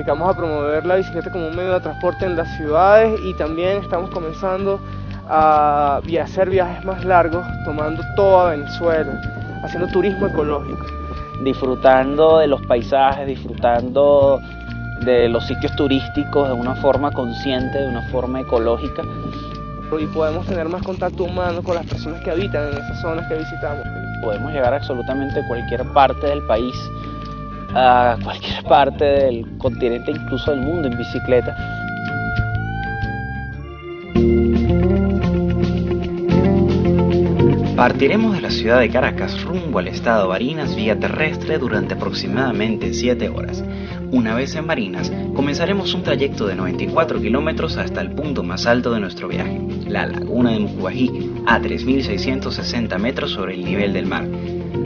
dedicamos a promover la bicicleta como un medio de transporte en las ciudades, y también estamos comenzando a hacer viajes más largos, tomando toda Venezuela, haciendo turismo ecológico. Disfrutando de los paisajes, disfrutando de los sitios turísticos de una forma consciente, de una forma ecológica. Y podemos tener más contacto humano con las personas que habitan en esas zonas que visitamos. Podemos llegar a absolutamente cualquier parte del país, a cualquier parte del continente, incluso del mundo, en bicicleta. Partiremos de la ciudad de Caracas rumbo al estado Barinas vía terrestre durante aproximadamente 7 horas. Una vez en Barinas, comenzaremos un trayecto de 94 kilómetros hasta el punto más alto de nuestro viaje, la laguna de Mucubají, a 3.660 metros sobre el nivel del mar.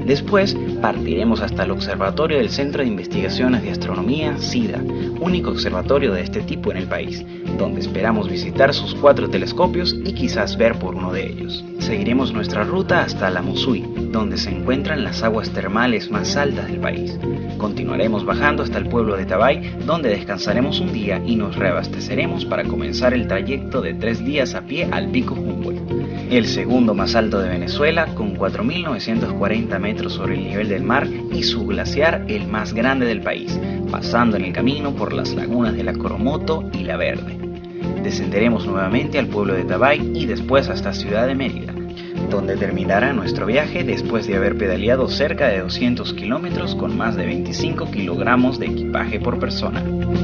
Después partiremos hasta el observatorio del Centro de Investigaciones de Astronomía, CIDA, único observatorio de este tipo en el país, donde esperamos visitar sus 4 telescopios y quizás ver por uno de ellos. Seguiremos nuestra ruta hasta la Musuy, donde se encuentran las aguas termales más altas del país. Continuaremos bajando hasta el pueblo de Tabay, donde descansaremos un día y nos reabasteceremos para comenzar el trayecto de 3 días a pie al Pico Humboldt, el segundo más alto de Venezuela, con 4.940 metros sobre el nivel del mar, y su glaciar el más grande del país, pasando en el camino por las lagunas de la Coromoto y la Verde. Descenderemos nuevamente al pueblo de Tabay y después hasta Ciudad de Mérida, donde terminará nuestro viaje después de haber pedaleado cerca de 200 kilómetros con más de 25 kilogramos de equipaje por persona. Caminando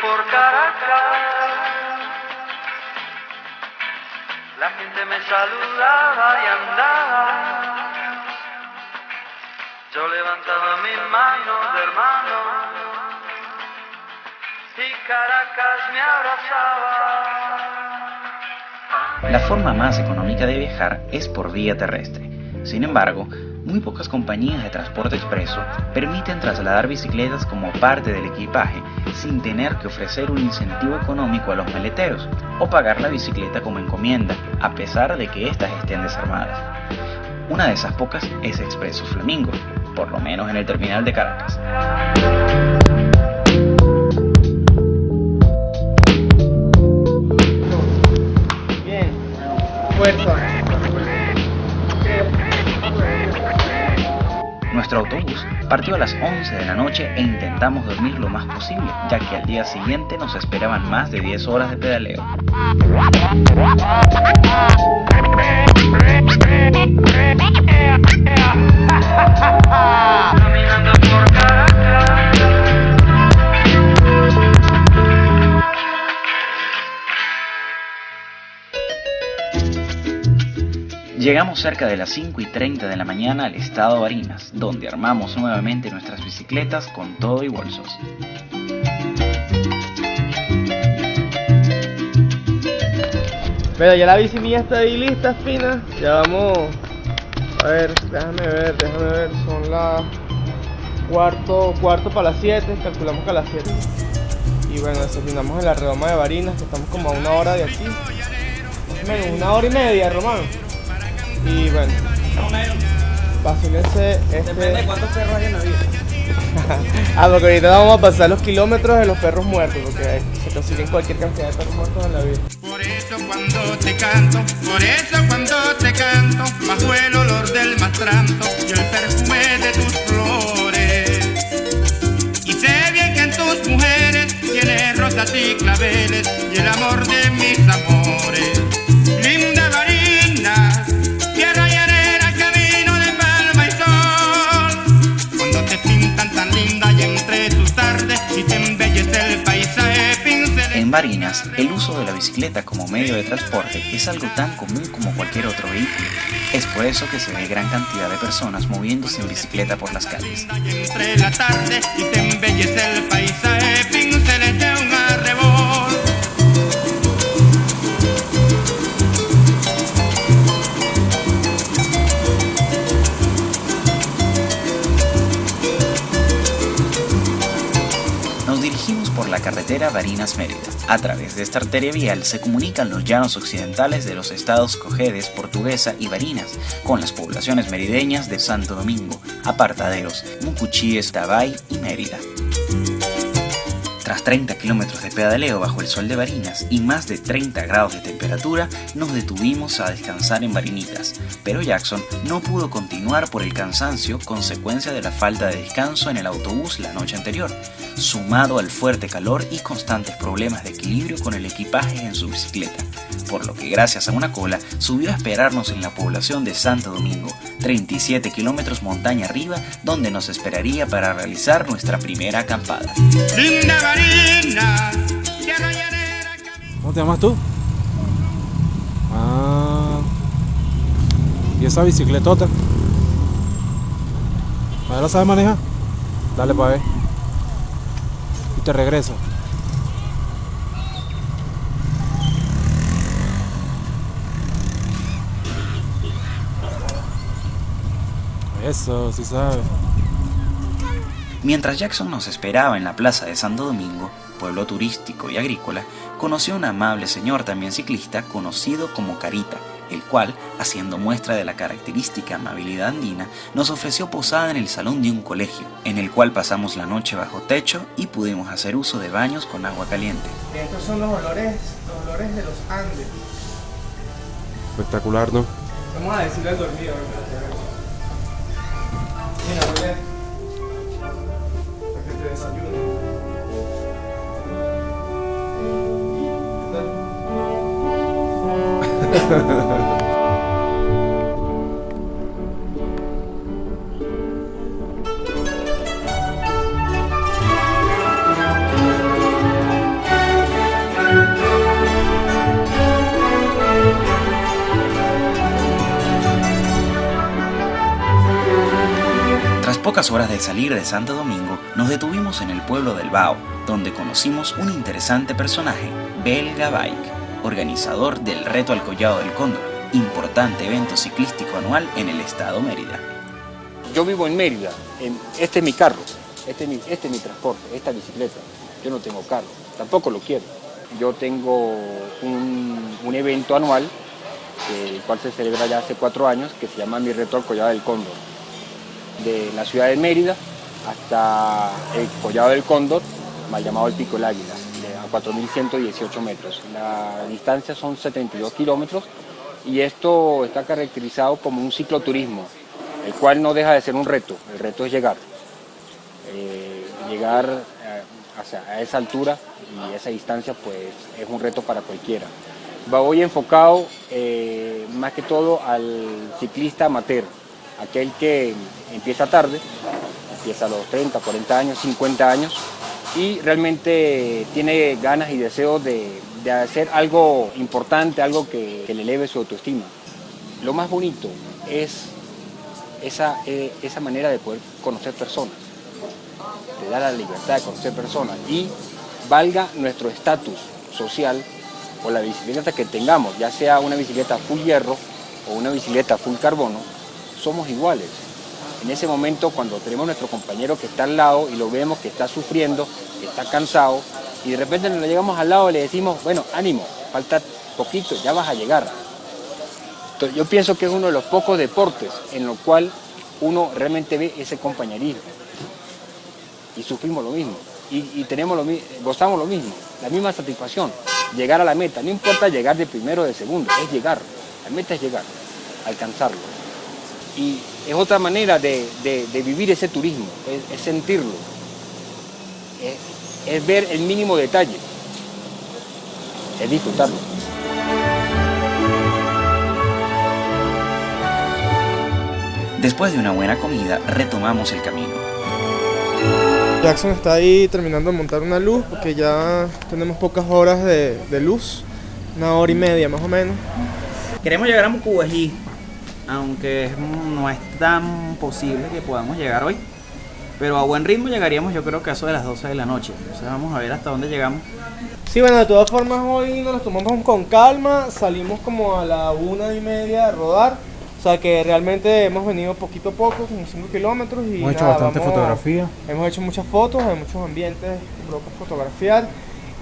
por Caracas, la gente me saludaba y andaba. Yo levantaba mis manos de hermano y Caracas me abrazaba. La forma más económica de viajar es por vía terrestre. Sin embargo, muy pocas compañías de transporte expreso permiten trasladar bicicletas como parte del equipaje sin tener que ofrecer un incentivo económico a los maleteros o pagar la bicicleta como encomienda, a pesar de que éstas estén desarmadas. Una de esas pocas es Expreso Flamingo, por lo menos en el terminal de Caracas. Bien, fuerza. Nuestro autobús partió a las 11 de la noche e intentamos dormir lo más posible, ya que al día siguiente nos esperaban más de 10 horas de pedaleo. Caminando por Caracas, Llegamos cerca de las 5:30 de la mañana al estado Barinas, donde armamos nuevamente nuestras bicicletas con todo y bolsos. Pero ya la bici mía está ahí lista, fina. Ya vamos. A ver, déjame ver. Son las cuarto para las 7. Calculamos que a las 7. Y bueno, desayunamos en la redoma de Barinas, que estamos como a 1 hora de aquí. Más o menos 1 hora y media, Román. Y bueno, vacílense Depende de cuántos perros hay en la vida. porque ahorita vamos a pasar los kilómetros de los perros muertos, porque se consiguen cualquier cantidad de perros muertos en la vida. Por eso cuando te canto, bajo el olor del mastranto y el perfume de tus flores. Y sé bien que en tus mujeres tienes rosas y claveles y el amor de mis amores. Linda Barinas, tierra llanera, camino de palma y sol. Cuando te pintan tan linda y entre tus tardes y te embellece el paisaje pincel. En Barinas, el uso de la bicicleta como medio de transporte es algo tan común como cualquier otro vehículo. Es por eso que se ve gran cantidad de personas moviéndose en bicicleta por las calles. Entre la tarde y te embellece el paisaje pinceles de un arrebol. Nos dirigimos por la carretera Barinas-Mérida. A través de esta arteria vial se comunican los llanos occidentales de los estados Cojedes, Portuguesa y Barinas con las poblaciones merideñas de Santo Domingo, Apartaderos, Mucuchíes, Tabay y Mérida. Tras 30 kilómetros de pedaleo bajo el sol de Barinas y más de 30 grados de temperatura, nos detuvimos a descansar en Barinitas, pero Jackson no pudo continuar por el cansancio consecuencia de la falta de descanso en el autobús la noche anterior, sumado al fuerte calor y constantes problemas de equilibrio con el equipaje en su bicicleta, por lo que gracias a una cola subió a esperarnos en la población de Santo Domingo, 37 kilómetros montaña arriba, donde nos esperaría para realizar nuestra primera acampada. Linda Marina, tierra llanera, ¿Cómo te llamas tú? Ah. ¿Y esa bicicletota? ¿A ver, la sabes manejar? Dale para ver. Y te regreso. Eso, sí sabes. Mientras Jackson nos esperaba en la plaza de Santo Domingo, pueblo turístico y agrícola, conoció a un amable señor también ciclista conocido como Carita, el cual, haciendo muestra de la característica amabilidad andina, nos ofreció posada en el salón de un colegio, en el cual pasamos la noche bajo techo y pudimos hacer uso de baños con agua caliente. Estos son los olores de los Andes. Espectacular, ¿no? Vamos a decirle al dormido, ¿verdad? Mira, bebé. Para que te desayune. Tras pocas horas de salir de Santo Domingo, nos detuvimos en el pueblo del Bao, donde conocimos un interesante personaje, Belga Bike, organizador del Reto al Collado del Cóndor, importante evento ciclístico anual en el estado Mérida. Yo vivo en Mérida, este es mi carro, este es mi transporte, esta bicicleta. Yo no tengo carro, tampoco lo quiero. Yo tengo un evento anual, el cual se celebra ya hace 4 años, que se llama Mi Reto al Collado del Cóndor. De la ciudad de Mérida hasta el Collado del Cóndor, mal llamado el Pico del Águila, a 4.118 metros. La distancia son 72 kilómetros y esto está caracterizado como un cicloturismo, el cual no deja de ser un reto. El reto es llegar a esa altura y esa distancia, pues es un reto para cualquiera. Voy enfocado más que todo al ciclista amateur, aquel que empieza tarde, empieza a los 30, 40 años, 50 años y realmente tiene ganas y deseos de hacer algo importante, algo que le eleve su autoestima. Lo más bonito es esa manera de poder conocer personas, te da la libertad de conocer personas y valga nuestro estatus social o la bicicleta que tengamos, ya sea una bicicleta full hierro o una bicicleta full carbono, somos iguales. En ese momento, cuando tenemos nuestro compañero que está al lado y lo vemos que está sufriendo, que está cansado, y de repente nos lo llegamos al lado y le decimos, bueno, ánimo, falta poquito, ya vas a llegar. Entonces, yo pienso que es uno de los pocos deportes en los cual uno realmente ve ese compañerismo. Y sufrimos lo mismo, y gozamos lo mismo, la misma satisfacción, llegar a la meta. No importa llegar de primero o de segundo, es llegar. La meta es llegar, alcanzarlo. Y es otra manera de vivir ese turismo, es sentirlo, es ver el mínimo detalle, es disfrutarlo. Después de una buena comida, retomamos el camino. Jackson está ahí terminando de montar una luz porque ya tenemos pocas horas de luz, 1 hora y media más o menos. Queremos llegar a Mucubají, aunque no es tan posible que podamos llegar hoy. Pero a buen ritmo llegaríamos, yo creo que a eso de las 12 de la noche. Entonces vamos a ver hasta dónde llegamos. Sí, bueno, de todas formas hoy nos lo tomamos con calma. Salimos como a la 1:30 de rodar. sea que realmente hemos venido poquito a poco, como 5 kilómetros y Hemos hecho nada, bastante fotografía. Hemos hecho muchas fotos de muchos ambientes por fotografiar.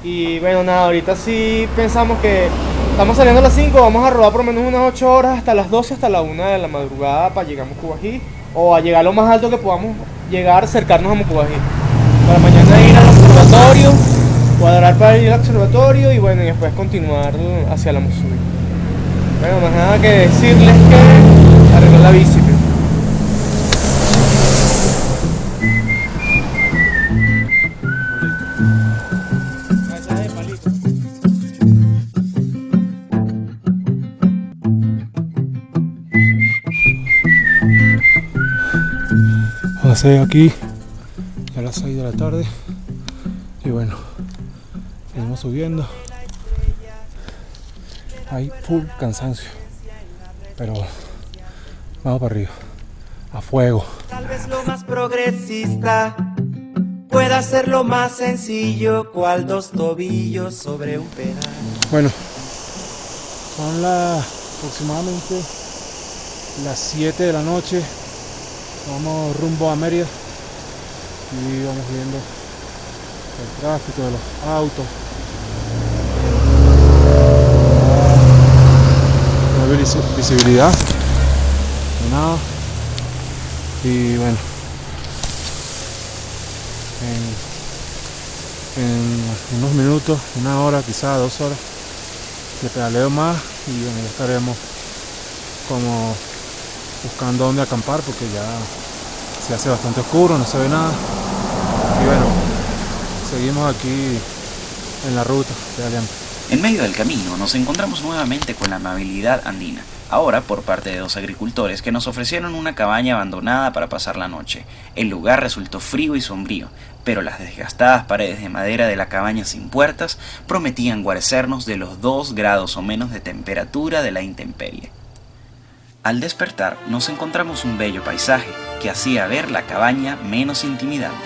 Y bueno, nada, ahorita sí pensamos que estamos saliendo a las 5, vamos a rodar por lo menos unas 8 horas hasta las 12, hasta la 1 de la madrugada para llegar a Mucubají, o a llegar lo más alto que podamos llegar, acercarnos a Mucubají. Para mañana ir al observatorio, cuadrar para ir al observatorio y bueno, y después continuar hacia la Musumi. Bueno, más nada que decirles que arreglé la bici. Pasé aquí a las 6 de la tarde y bueno, seguimos subiendo. Hay full cansancio, pero vamos para arriba, a fuego. Tal vez lo más progresista pueda ser lo más sencillo, cual 2 tobillos sobre un pedal. Bueno, son aproximadamente las 7 de la noche. Vamos rumbo a Mérida y vamos viendo el tráfico de los autos. No hay visibilidad ni nada. Y bueno, en unos minutos, 1 hora, quizás 2 horas, de pedaleo más y bueno, ya estaremos como buscando dónde acampar porque ya se hace bastante oscuro, no se ve nada. Y bueno, seguimos aquí en la ruta pedaleando. En medio del camino nos encontramos nuevamente con la amabilidad andina, ahora por parte de 2 agricultores que nos ofrecieron una cabaña abandonada para pasar la noche. El lugar resultó frío y sombrío, pero las desgastadas paredes de madera de la cabaña sin puertas prometían guarecernos de los 2 grados o menos de temperatura de la intemperie. Al despertar nos encontramos un bello paisaje que hacía ver la cabaña menos intimidante.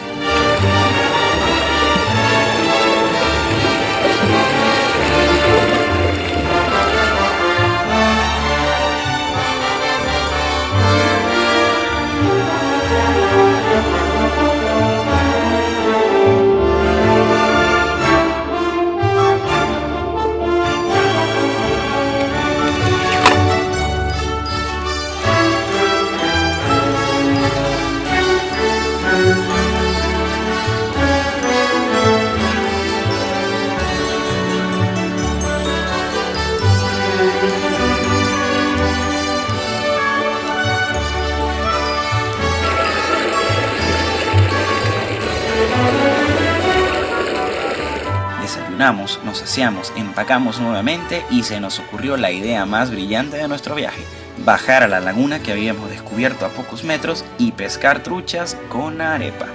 Desayunamos, nos saciamos, empacamos nuevamente y se nos ocurrió la idea más brillante de nuestro viaje: bajar a la laguna que habíamos descubierto a pocos metros y pescar truchas con arepa.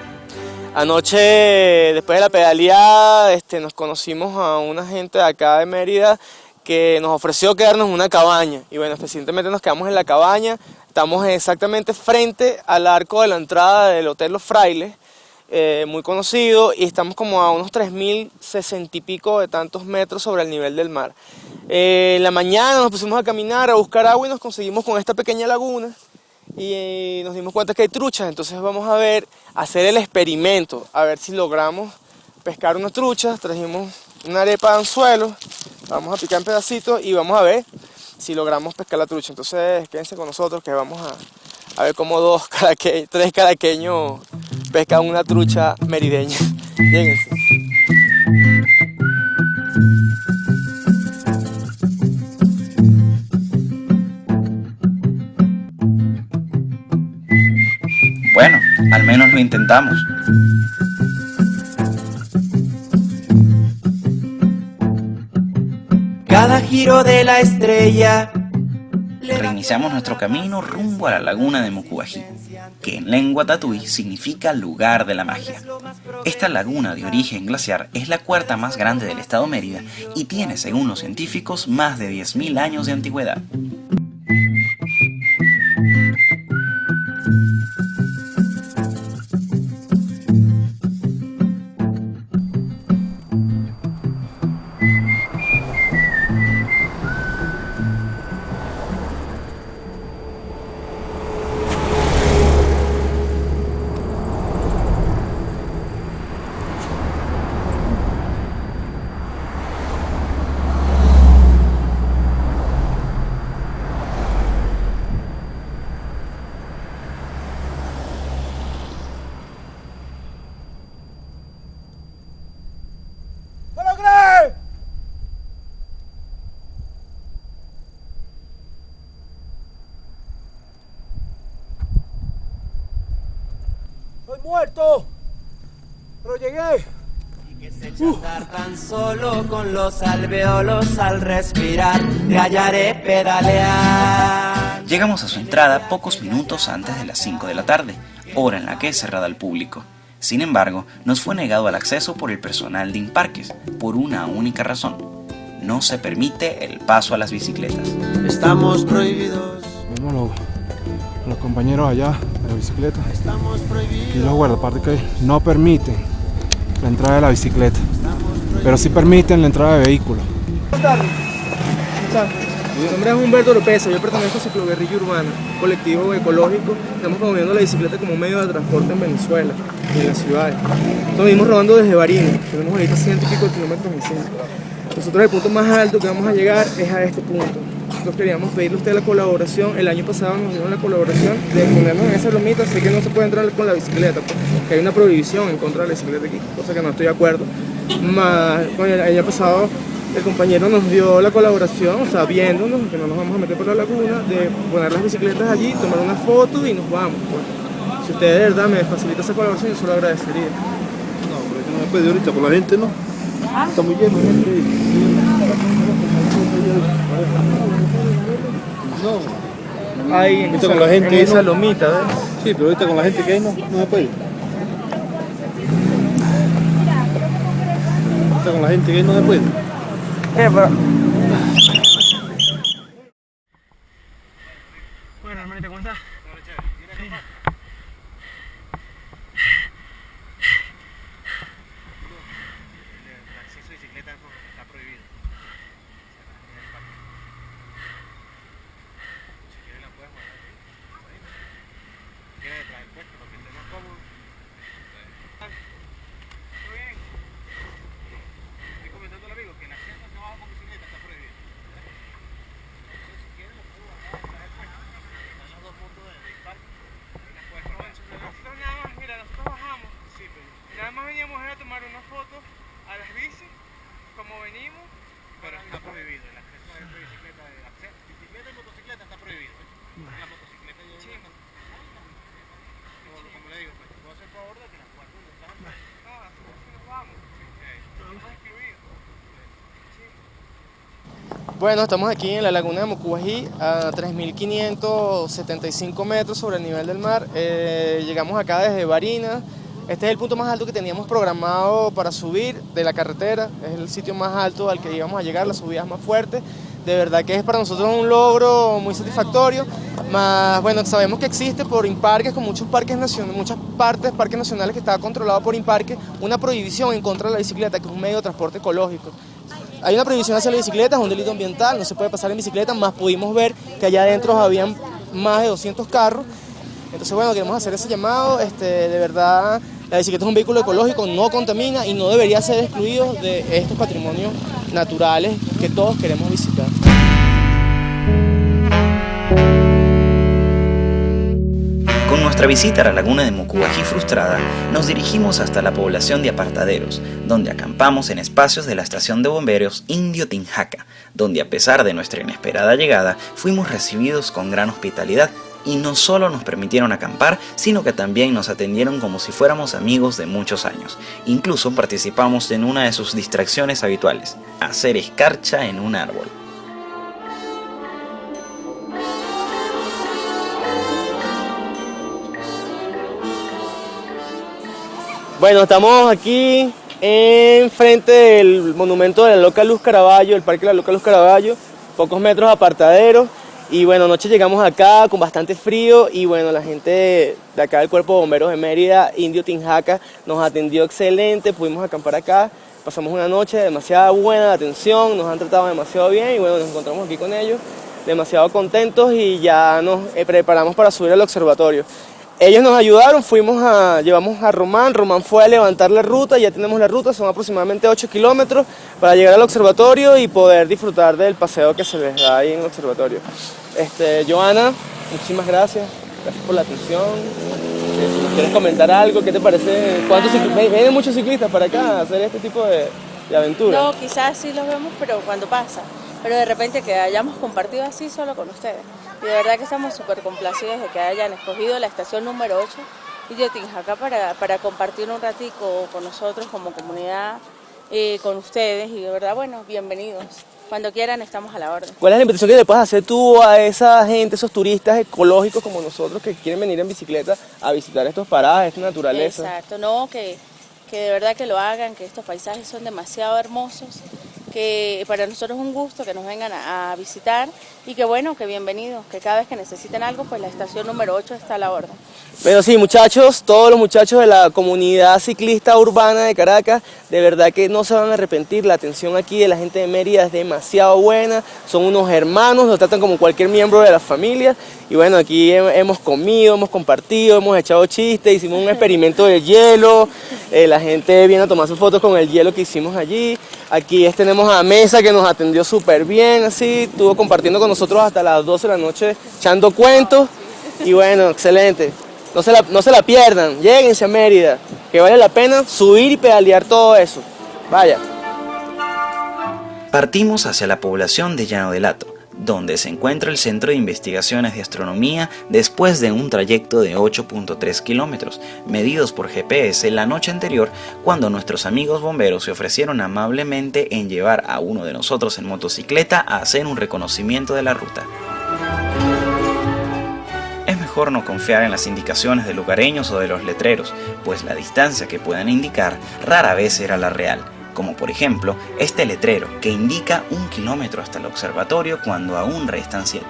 Anoche, después de la pedaleada, nos conocimos a una gente de acá de Mérida que nos ofreció quedarnos en una cabaña. Y bueno, recientemente nos quedamos en la cabaña. Estamos exactamente frente al arco de la entrada del Hotel Los Frailes, muy conocido, y estamos como a unos 3.060 y pico de tantos metros sobre el nivel del mar. En la mañana nos pusimos a caminar, a buscar agua y nos conseguimos con esta pequeña laguna y nos dimos cuenta que hay truchas. Entonces vamos a hacer el experimento, a ver si logramos pescar unas truchas. Trajimos una arepa de anzuelo, vamos a picar en pedacitos y vamos a ver si logramos pescar la trucha. Entonces quédense con nosotros que vamos a ver cómo 3 caraqueños pescan una trucha merideña. Lléguense. Bueno, al menos lo intentamos. Cada giro de la estrella. Reiniciamos nuestro camino rumbo a la laguna de Mucubají, que en lengua tatuí significa lugar de la magia. Esta laguna de origen glaciar es la 4ª más grande del estado Mérida y tiene, según los científicos, más de 10.000 años de antigüedad. muerto, pero llegué. Andar tan solo con los alveolos al respirar, te hallaré pedalear. Llegamos a su entrada pocos minutos antes de las 5 de la tarde, hora en la que es cerrada al público. Sin embargo, nos fue negado el acceso por el personal de Imparques, por una única razón: no se permite el paso a las bicicletas. Estamos prohibidos. Vemos los compañeros allá de la bicicleta. Estamos prohibidos. Y los guardapartes que no permiten la entrada de la bicicleta, pero sí permiten la entrada de vehículos. Mi nombre es Humberto López, yo pertenezco a Cicloguerrilla Urbana, colectivo ecológico. Estamos promoviendo la bicicleta como medio de transporte en Venezuela y en las ciudades. Nosotros venimos rodando desde Barinas, tenemos ahorita 100 y pico de kilómetros en 100. Nosotros el punto más alto que vamos a llegar es a este punto. Nosotros queríamos pedirle a usted la colaboración. El año pasado nos dieron la colaboración de ponernos en esa lomita. Sé que no se puede entrar con la bicicleta, porque hay una prohibición en contra de la bicicleta aquí, cosa que no estoy de acuerdo. Más, bueno, el año pasado el compañero nos dio la colaboración, o sea, viéndonos, que no nos vamos a meter por la laguna, de poner las bicicletas allí, tomar una foto y nos vamos. Pues. Si usted de verdad me facilita esa colaboración, yo se lo agradecería. No, pero no se puede ahorita con la gente, ¿no? Está muy lleno, gente. No. Ahí Ahorita con la gente en esa no. lomita, ¿ves? Sí, pero ahorita con la gente que hay no se puede. Ahorita con la gente que hay no se puede. Pero... Bueno, hermanita, ¿cómo estás? Bueno, estamos aquí en la laguna de Mocubají, a 3.575 metros sobre el nivel del mar. Llegamos acá desde Barinas. Este es el punto más alto que teníamos programado para subir de la carretera. Es el sitio más alto al que íbamos a llegar, las subidas más fuertes. De verdad que es para nosotros un logro muy satisfactorio. Más, bueno, sabemos que existe por Imparques, con muchos parques nacionales, parques nacionales que está controlado por Imparques, una prohibición en contra de la bicicleta, que es un medio de transporte ecológico. Hay una prohibición hacia la bicicleta, es un delito ambiental, no se puede pasar en bicicleta, más pudimos ver que allá adentro habían más de 200 carros. Entonces, bueno, queremos hacer ese llamado. De verdad, la bicicleta es un vehículo ecológico, no contamina y no debería ser excluido de estos patrimonios naturales que todos queremos visitar. Con nuestra visita a la laguna de Mocubají frustrada, nos dirigimos hasta la población de Apartaderos, donde acampamos en espacios de la estación de bomberos Indio Tinjaca, donde a pesar de nuestra inesperada llegada, fuimos recibidos con gran hospitalidad y no solo nos permitieron acampar, sino que también nos atendieron como si fuéramos amigos de muchos años. Incluso participamos en una de sus distracciones habituales, hacer escarcha en un árbol. Bueno, estamos aquí enfrente del monumento de la Loca Luz Caraballo, el Parque de la Loca Luz Caraballo, pocos metros de Apartaderos. Y bueno, anoche llegamos acá con bastante frío y bueno, la gente de acá del Cuerpo de Bomberos de Mérida, Indio Tinjaca, nos atendió excelente, pudimos acampar acá, pasamos una noche demasiado buena de atención, nos han tratado demasiado bien y bueno, nos encontramos aquí con ellos, demasiado contentos y ya nos preparamos para subir al observatorio. Ellos nos ayudaron, llevamos a Román fue a levantar la ruta, ya tenemos la ruta, son aproximadamente 8 kilómetros para llegar al observatorio y poder disfrutar del paseo que se les da ahí en el observatorio. Joana, muchísimas gracias por la atención. Si nos quieres comentar algo, ¿qué te parece? ¿Vienen muchos ciclistas para acá a hacer este tipo de aventuras? No, quizás sí los vemos, pero cuando pasa. Pero de repente que hayamos compartido así solo con ustedes. Y de verdad que estamos súper complacidos de que hayan escogido la estación número 8 y de Tinjacá para compartir un ratico con nosotros como comunidad, con ustedes, y de verdad, bueno, bienvenidos. Cuando quieran estamos a la orden. ¿Cuál es la invitación que le puedes hacer tú a esa gente, esos turistas ecológicos como nosotros que quieren venir en bicicleta a visitar estos parajes, esta naturaleza? Exacto, no, que de verdad que lo hagan, que estos paisajes son demasiado hermosos, que para nosotros es un gusto que nos vengan a visitar y que bueno, que bienvenidos, que cada vez que necesiten algo, pues la estación número 8 está a la orden. Pero sí, muchachos, todos los muchachos de la comunidad ciclista urbana de Caracas, de verdad que no se van a arrepentir. La atención aquí de la gente de Mérida es demasiado buena, son unos hermanos, los tratan como cualquier miembro de la familia. Y bueno, aquí hemos comido, hemos compartido, hemos echado chistes, hicimos un experimento de hielo, la gente viene a tomarse fotos con el hielo que hicimos allí. Aquí tenemos a Mesa que nos atendió súper bien, así, estuvo compartiendo con nosotros hasta las 12 de la noche, echando cuentos. Y bueno, excelente. No se la pierdan, lléguense a Mérida, que vale la pena subir y pedalear todo eso. Vaya. Partimos hacia la población de Llano del Hato, donde se encuentra el Centro de Investigaciones de Astronomía después de un trayecto de 8.3 kilómetros, medidos por GPS la noche anterior, cuando nuestros amigos bomberos se ofrecieron amablemente en llevar a uno de nosotros en motocicleta a hacer un reconocimiento de la ruta. Es mejor no confiar en las indicaciones de lugareños o de los letreros, pues la distancia que puedan indicar rara vez era la real, como por ejemplo este letrero que indica 1 kilómetro hasta el observatorio cuando aún restan 7.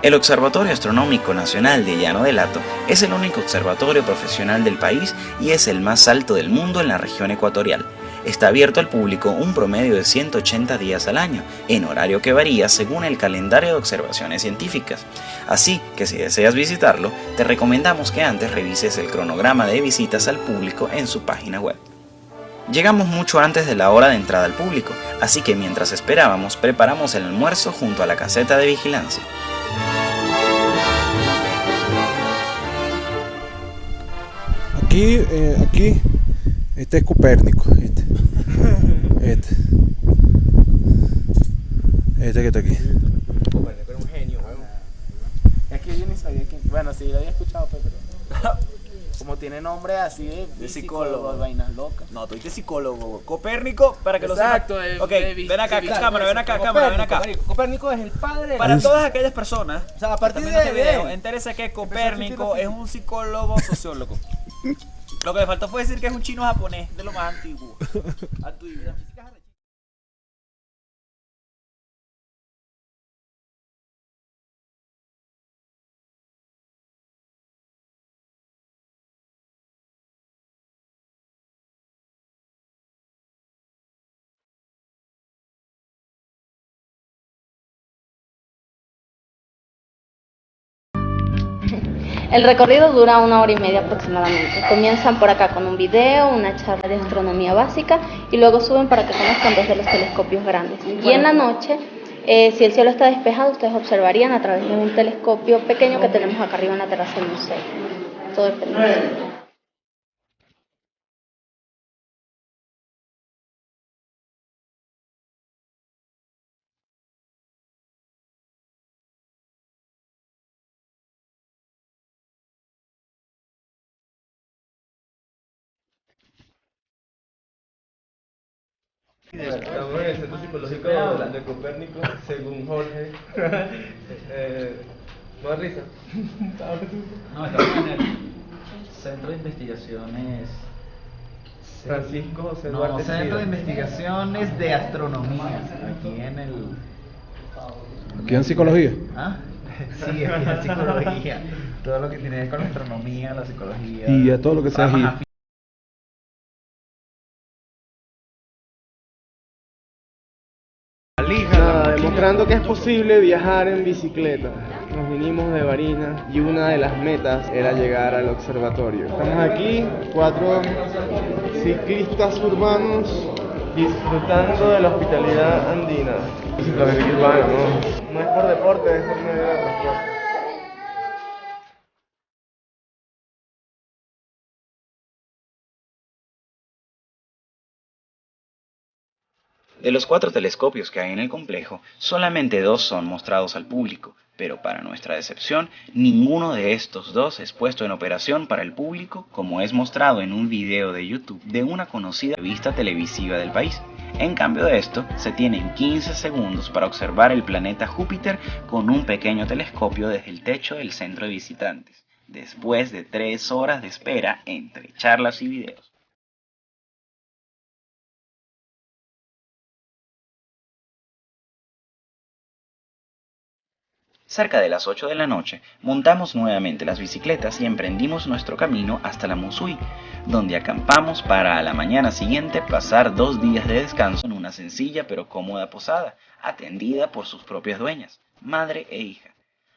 El Observatorio Astronómico Nacional de Llano del Hato es el único observatorio profesional del país y es el más alto del mundo en la región ecuatorial. Está abierto al público un promedio de 180 días al año, en horario que varía según el calendario de observaciones científicas. Así que si deseas visitarlo, te recomendamos que antes revises el cronograma de visitas al público en su página web. Llegamos mucho antes de la hora de entrada al público, así que mientras esperábamos preparamos el almuerzo junto a la caseta de vigilancia. Aquí, este es Copérnico, este que está aquí. Copérnico era un genio, weón. Es que yo ni sabía que, bueno, sí lo había escuchado, pero como tiene nombre así de psicólogo, vainas locas. No, tú dices psicólogo, Copérnico, para que Exacto, lo sepas. Ok, ven acá, cámara, ven acá. Copérnico es el padre. Para todas aquellas personas, o sea, a partir de este video, entérese que Copérnico es un psicólogo sociólogo. Lo que me faltó fue decir que es un chino japonés, de lo más antiguo. El recorrido dura 1 hora y media aproximadamente. Comienzan por acá con un video, una charla de astronomía básica y luego suben para que conozcan 2 de los telescopios grandes. Y en la noche, si el cielo está despejado, ustedes observarían a través de un telescopio pequeño que tenemos acá arriba en la terraza del museo. Todo depende. Estamos en el centro psicológico de Copérnico, según Jorge. ¿No da risa? No, estamos en el Centro de Investigaciones Francisco José No, Duarte Centro de Sida. Investigaciones de Astronomía, aquí en el... Aquí en psicología. ¿Ah? Sí, aquí en psicología. Todo lo que tiene que ver con la astronomía, la psicología. Y a todo lo que sea ramas aquí. Nada, demostrando que es posible viajar en bicicleta. Nos vinimos de Barinas y una de las metas era llegar al observatorio. Estamos aquí, 4 ciclistas urbanos disfrutando de la hospitalidad andina. Cicloturismo urbano, no es por deporte, es por medio de transporte. De los 4 telescopios que hay en el complejo, solamente 2 son mostrados al público, pero para nuestra decepción, ninguno de estos dos es puesto en operación para el público, como es mostrado en un video de YouTube de una conocida revista televisiva del país. En cambio de esto, se tienen 15 segundos para observar el planeta Júpiter con un pequeño telescopio desde el techo del centro de visitantes, después de 3 horas de espera entre charlas y videos. Cerca de las 8 de la noche, montamos nuevamente las bicicletas y emprendimos nuestro camino hasta la Musui, donde acampamos para a la mañana siguiente pasar 2 días de descanso en una sencilla pero cómoda posada, atendida por sus propias dueñas, madre e hija,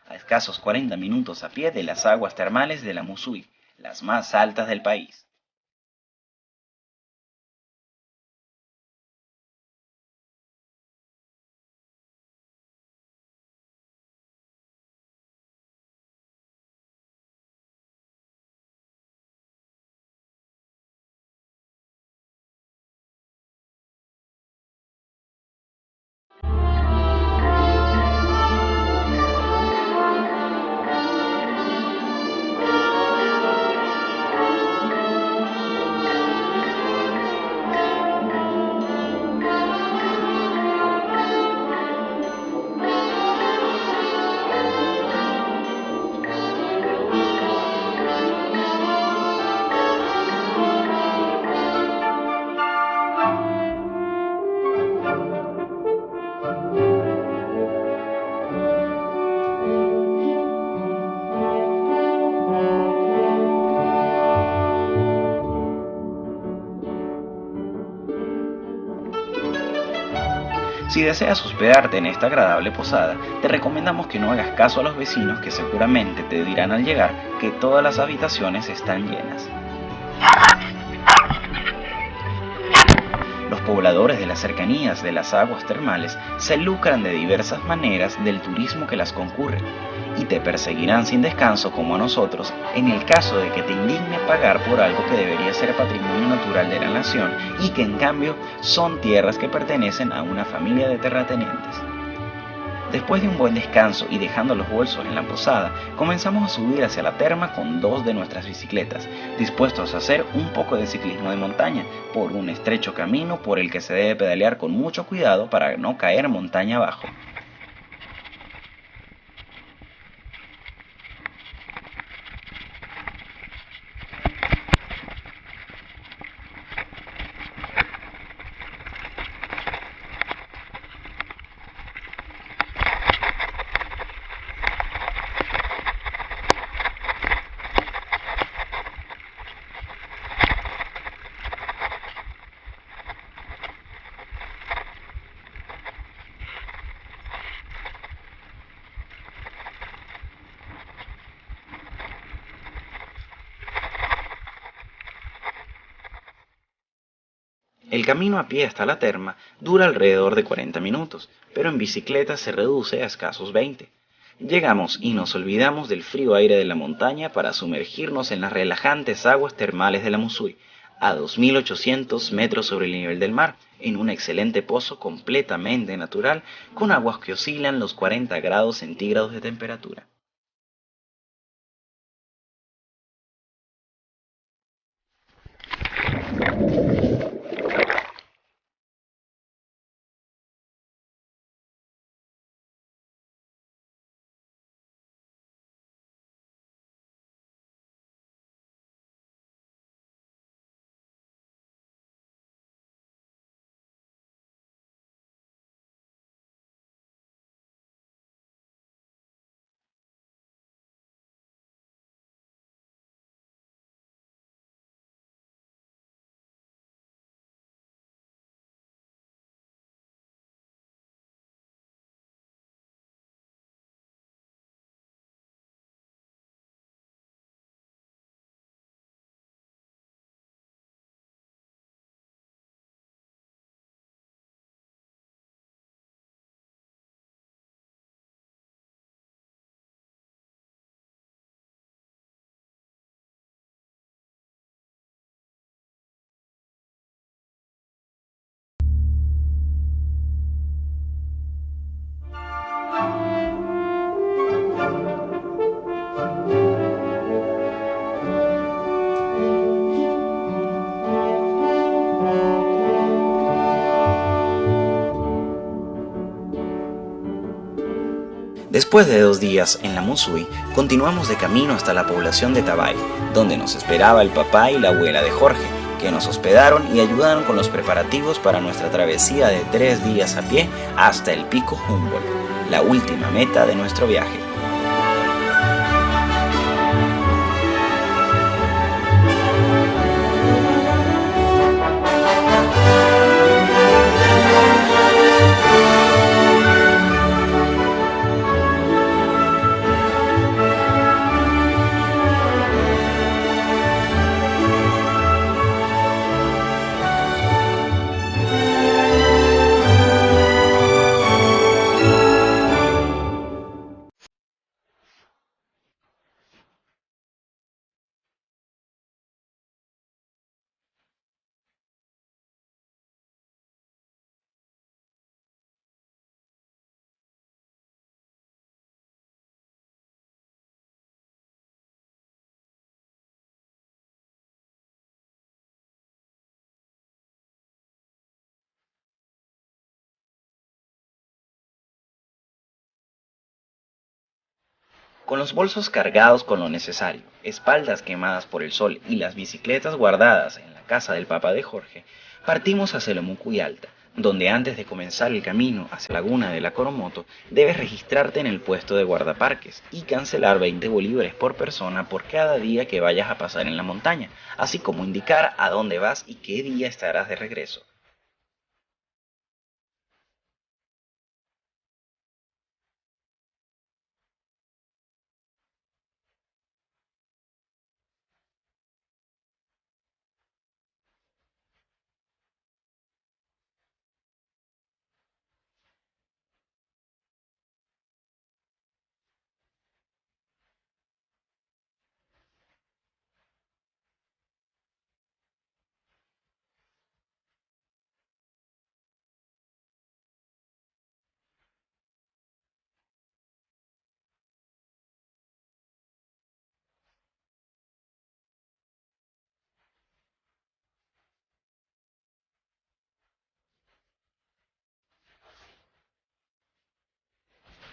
a escasos 40 minutos a pie de las aguas termales de la Musui, las más altas del país. Si deseas hospedarte en esta agradable posada, te recomendamos que no hagas caso a los vecinos que seguramente te dirán al llegar que todas las habitaciones están llenas. Los pobladores de las cercanías de las aguas termales se lucran de diversas maneras del turismo que las concurre y te perseguirán sin descanso como a nosotros en el caso de que te indigne pagar por algo que debería ser patrimonio natural de la nación y que en cambio son tierras que pertenecen a una familia de terratenientes. Después de un buen descanso y dejando los bolsos en la posada, comenzamos a subir hacia la terma con 2 de nuestras bicicletas, dispuestos a hacer un poco de ciclismo de montaña por un estrecho camino por el que se debe pedalear con mucho cuidado para no caer montaña abajo. El camino a pie hasta la terma dura alrededor de 40 minutos, pero en bicicleta se reduce a escasos 20. Llegamos y nos olvidamos del frío aire de la montaña para sumergirnos en las relajantes aguas termales de la Musui, a 2.800 metros sobre el nivel del mar, en un excelente pozo completamente natural, con aguas que oscilan los 40 grados centígrados de temperatura. Después de 2 días en la Musui, continuamos de camino hasta la población de Tabay, donde nos esperaba el papá y la abuela de Jorge, que nos hospedaron y ayudaron con los preparativos para nuestra travesía de 3 días a pie hasta el pico Humboldt, la última meta de nuestro viaje. Con los bolsos cargados con lo necesario, espaldas quemadas por el sol y las bicicletas guardadas en la casa del papá de Jorge, partimos hacia Lomucuyalta, donde antes de comenzar el camino hacia la laguna de la Coromoto, debes registrarte en el puesto de guardaparques y cancelar 20 bolívares por persona por cada día que vayas a pasar en la montaña, así como indicar a dónde vas y qué día estarás de regreso.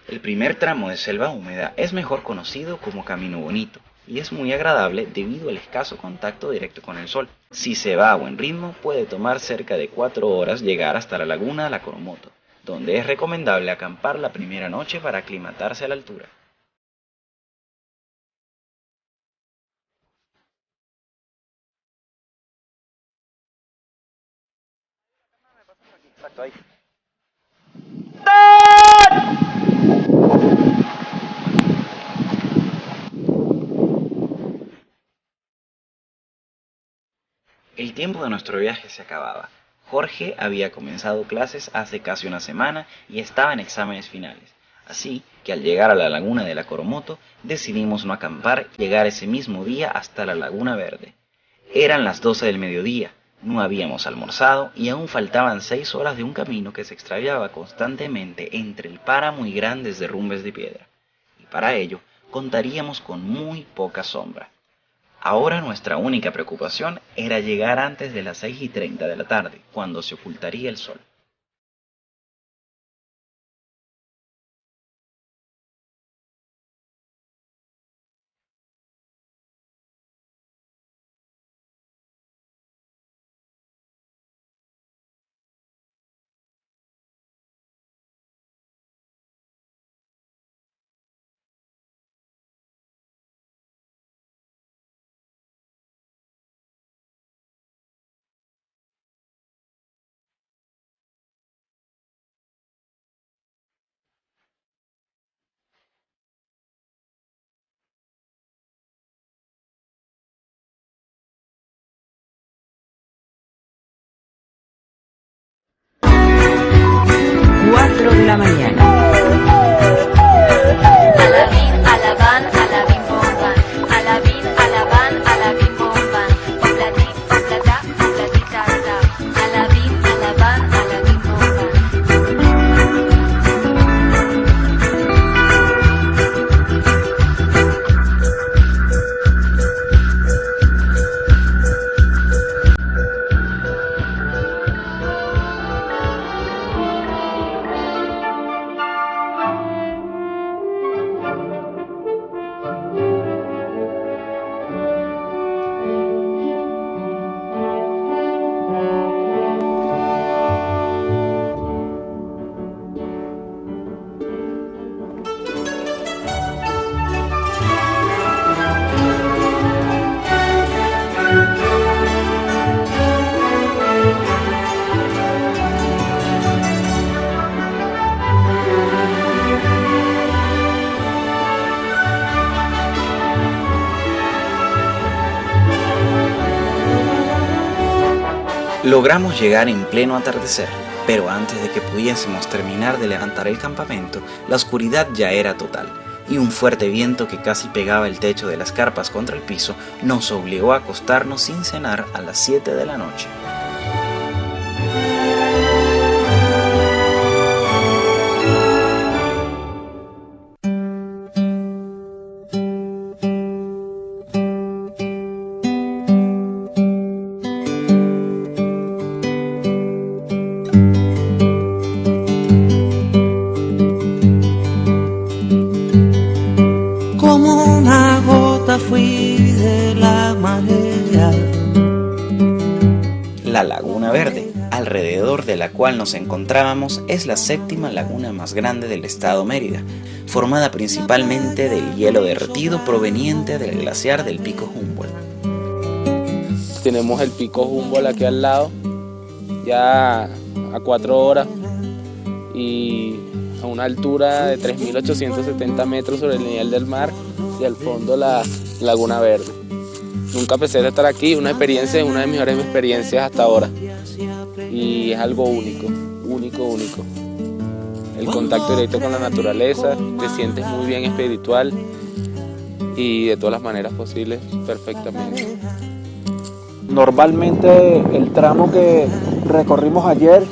El primer tramo de selva húmeda es mejor conocido como Camino Bonito y es muy agradable debido al escaso contacto directo con el sol. Si se va a buen ritmo, puede tomar cerca de 4 horas llegar hasta la laguna de la Coromoto, donde es recomendable acampar la primera noche para aclimatarse a la altura. Exacto, ahí. El tiempo de nuestro viaje se acababa. Jorge había comenzado clases hace casi una semana y estaba en exámenes finales. Así que al llegar a la laguna de la Coromoto, decidimos no acampar y llegar ese mismo día hasta la Laguna Verde. Eran las 12 del mediodía, no habíamos almorzado y aún faltaban 6 horas de un camino que se extraviaba constantemente entre el páramo y grandes derrumbes de piedra. Y para ello, contaríamos con muy poca sombra. Ahora nuestra única preocupación era llegar antes de las 6:30 de la tarde, cuando se ocultaría el sol. De la mañana. Alabín, alabán, alabín, bomban. Alabín, alabán, alabín, bomban. Oblatín, oblatá, oblatita, ta. Alabín, alabán, alabín, bomban. Logramos llegar en pleno atardecer, pero antes de que pudiésemos terminar de levantar el campamento, la oscuridad ya era total, y un fuerte viento que casi pegaba el techo de las carpas contra el piso nos obligó a acostarnos sin cenar a las 7 de la noche. Como una gota fui de la marea. La Laguna Verde, alrededor de la cual nos encontrábamos, es la séptima laguna más grande del estado Mérida, formada principalmente del hielo derretido proveniente del glaciar del Pico Humboldt. Tenemos el Pico Humboldt aquí al lado, ya a 4 horas y a una altura de 3.870 metros sobre el nivel del mar y al fondo la Laguna Verde. Nunca pensé de estar aquí, una experiencia, es una de mis mejores experiencias hasta ahora y es algo único. El contacto directo con la naturaleza, te sientes muy bien espiritual y de todas las maneras posibles, perfectamente. Normalmente el tramo que recorrimos ayer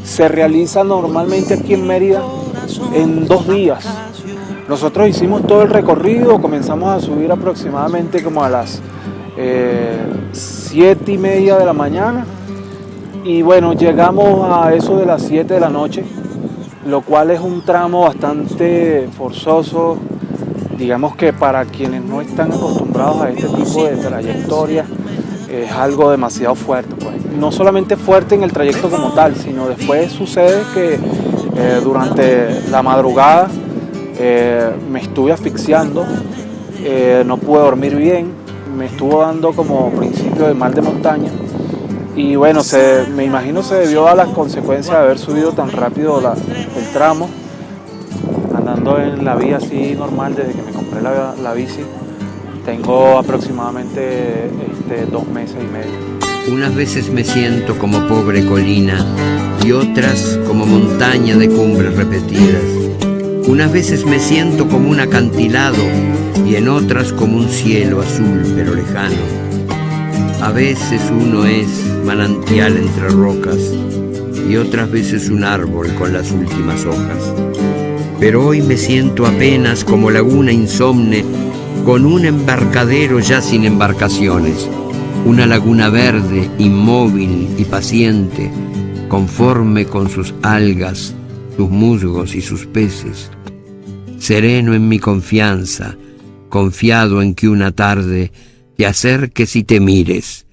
se realiza normalmente aquí en Mérida en 2 días. Nosotros hicimos todo el recorrido, comenzamos a subir aproximadamente como a las 7:30 de la mañana y bueno, llegamos a eso de las 7 de la noche, lo cual es un tramo bastante forzoso, digamos que para quienes no están acostumbrados a este tipo de trayectoria es algo demasiado fuerte, pues. No solamente fuerte en el trayecto como tal, sino después sucede que durante la madrugada me estuve asfixiando, no pude dormir bien, me estuvo dando como principio de mal de montaña y bueno, me imagino se debió a las consecuencias de haber subido tan rápido el tramo, andando en la vía así normal desde que me compré la bici. Tengo aproximadamente 2 meses y medio. Unas veces me siento como pobre colina y otras como montaña de cumbres repetidas. Unas veces me siento como un acantilado y en otras como un cielo azul pero lejano. A veces uno es manantial entre rocas y otras veces un árbol con las últimas hojas. Pero hoy me siento apenas como laguna insomne con un embarcadero ya sin embarcaciones. Una laguna verde, inmóvil y paciente, conforme con sus algas, sus musgos y sus peces. Sereno en mi confianza, confiado en que una tarde te acerques y te mires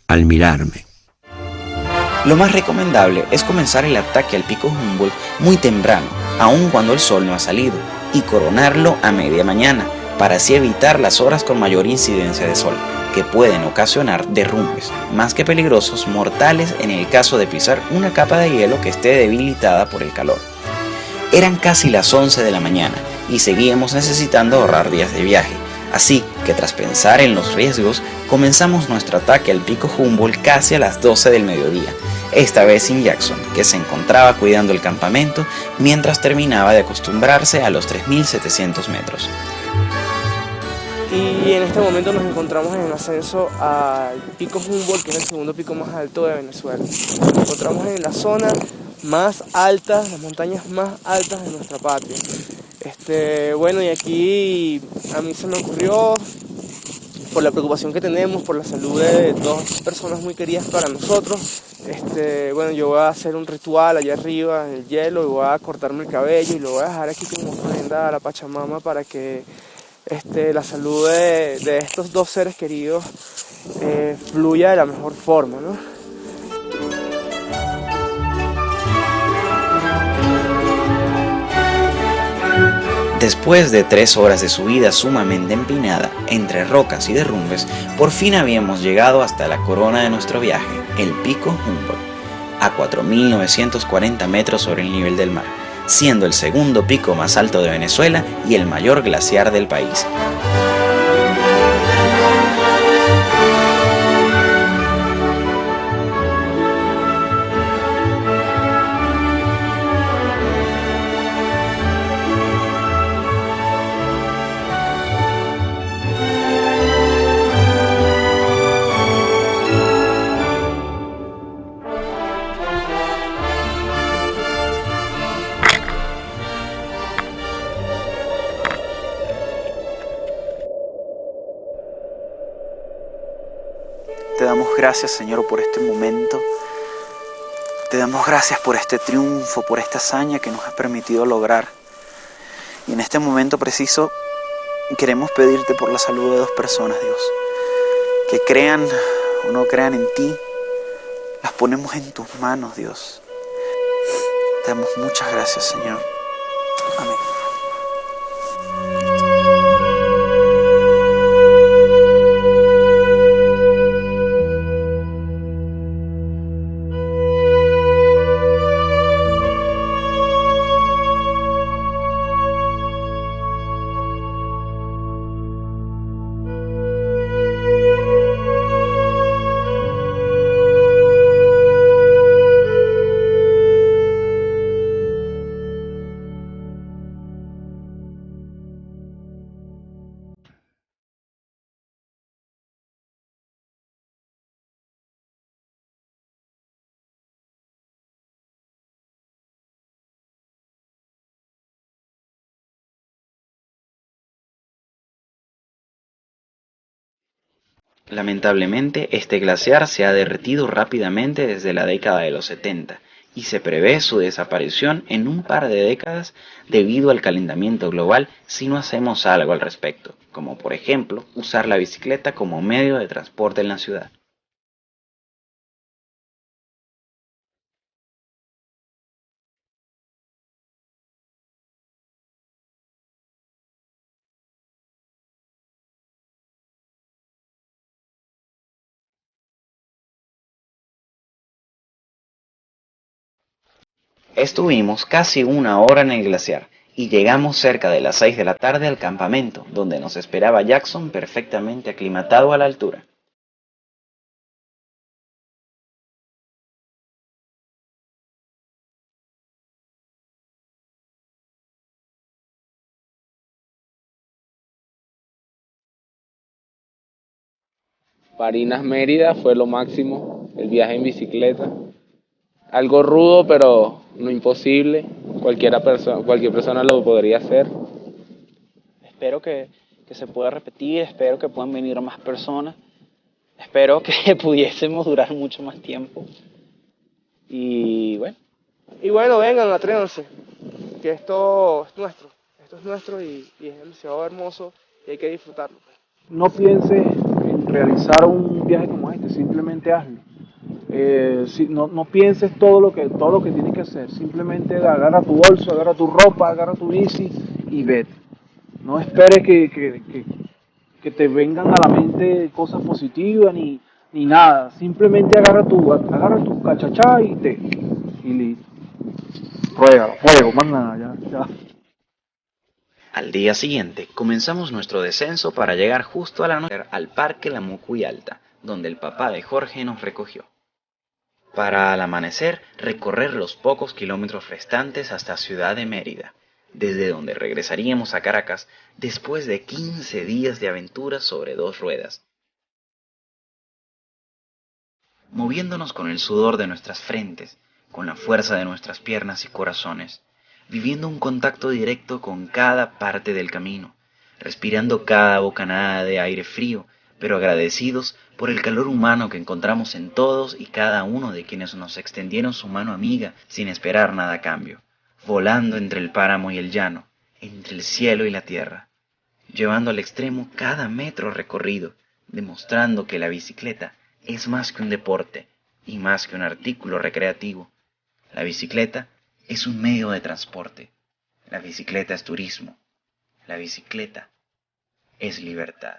al mirarme. Lo más recomendable es comenzar el ataque al Pico Humboldt muy temprano, aun cuando el sol no ha salido, y coronarlo a media mañana, para así evitar las horas con mayor incidencia de sol, que pueden ocasionar derrumbes, más que peligrosos, mortales en el caso de pisar una capa de hielo que esté debilitada por el calor. Eran casi las 11 de la mañana y seguíamos necesitando ahorrar días de viaje, así que tras pensar en los riesgos, comenzamos nuestro ataque al Pico Humboldt casi a las 12 del mediodía, esta vez sin Jackson, que se encontraba cuidando el campamento mientras terminaba de acostumbrarse a los 3.700 metros. Y en este momento nos encontramos en el ascenso al Pico Humboldt, que es el segundo pico más alto de Venezuela. Nos encontramos en la zona más alta, las montañas más altas de nuestra patria. Bueno, y aquí a mí se me ocurrió, por la preocupación que tenemos, por la salud de 2 personas muy queridas para nosotros, bueno, yo voy a hacer un ritual allá arriba en el hielo y voy a cortarme el cabello y lo voy a dejar aquí como ofrenda a la Pachamama para que la salud de estos 2 seres queridos fluya de la mejor forma, ¿no? Después de 3 horas de subida sumamente empinada, entre rocas y derrumbes, por fin habíamos llegado hasta la corona de nuestro viaje, el Pico Humboldt, a 4.940 metros sobre el nivel del mar, siendo el segundo pico más alto de Venezuela y el mayor glaciar del país. Te damos gracias, Señor, por este momento. Te damos gracias por este triunfo, por esta hazaña que nos has permitido lograr. Y en este momento preciso queremos pedirte por la salud de 2 personas, Dios. Que crean o no crean en ti, las ponemos en tus manos, Dios. Te damos muchas gracias, Señor. Amén. Lamentablemente, este glaciar se ha derretido rápidamente desde la década de los 70 y se prevé su desaparición en un par de décadas debido al calentamiento global si no hacemos algo al respecto, como por ejemplo usar la bicicleta como medio de transporte en la ciudad. Estuvimos casi 1 hora en el glaciar y llegamos cerca de las 6 de la tarde al campamento, donde nos esperaba Jackson perfectamente aclimatado a la altura. Barinas Mérida fue lo máximo, el viaje en bicicleta. Algo rudo, pero no imposible. Cualquier persona lo podría hacer. Espero que se pueda repetir, espero que puedan venir más personas. Espero que pudiésemos durar mucho más tiempo. Y bueno, vengan, atrévanse, que esto es nuestro. Esto es nuestro y es demasiado hermoso y hay que disfrutarlo. No pienses en realizar un viaje como este, simplemente hazlo. No pienses todo lo que tienes que hacer, simplemente agarra tu bolso, agarra tu ropa, agarra tu bici y vete. No esperes que te vengan a la mente cosas positivas ni nada, simplemente agarra tu cachachá y listo. Fuego, más nada, ya. Al día siguiente, comenzamos nuestro descenso para llegar justo a la noche al Parque La Mucuy Alta, donde el papá de Jorge nos recogió. Para al amanecer, recorrer los pocos kilómetros restantes hasta Ciudad de Mérida, desde donde regresaríamos a Caracas después de 15 días de aventuras sobre 2 ruedas. Moviéndonos con el sudor de nuestras frentes, con la fuerza de nuestras piernas y corazones, viviendo un contacto directo con cada parte del camino, respirando cada bocanada de aire frío, pero agradecidos por el calor humano que encontramos en todos y cada uno de quienes nos extendieron su mano amiga sin esperar nada a cambio, volando entre el páramo y el llano, entre el cielo y la tierra, llevando al extremo cada metro recorrido, demostrando que la bicicleta es más que un deporte y más que un artículo recreativo. La bicicleta es un medio de transporte. La bicicleta es turismo. La bicicleta es libertad.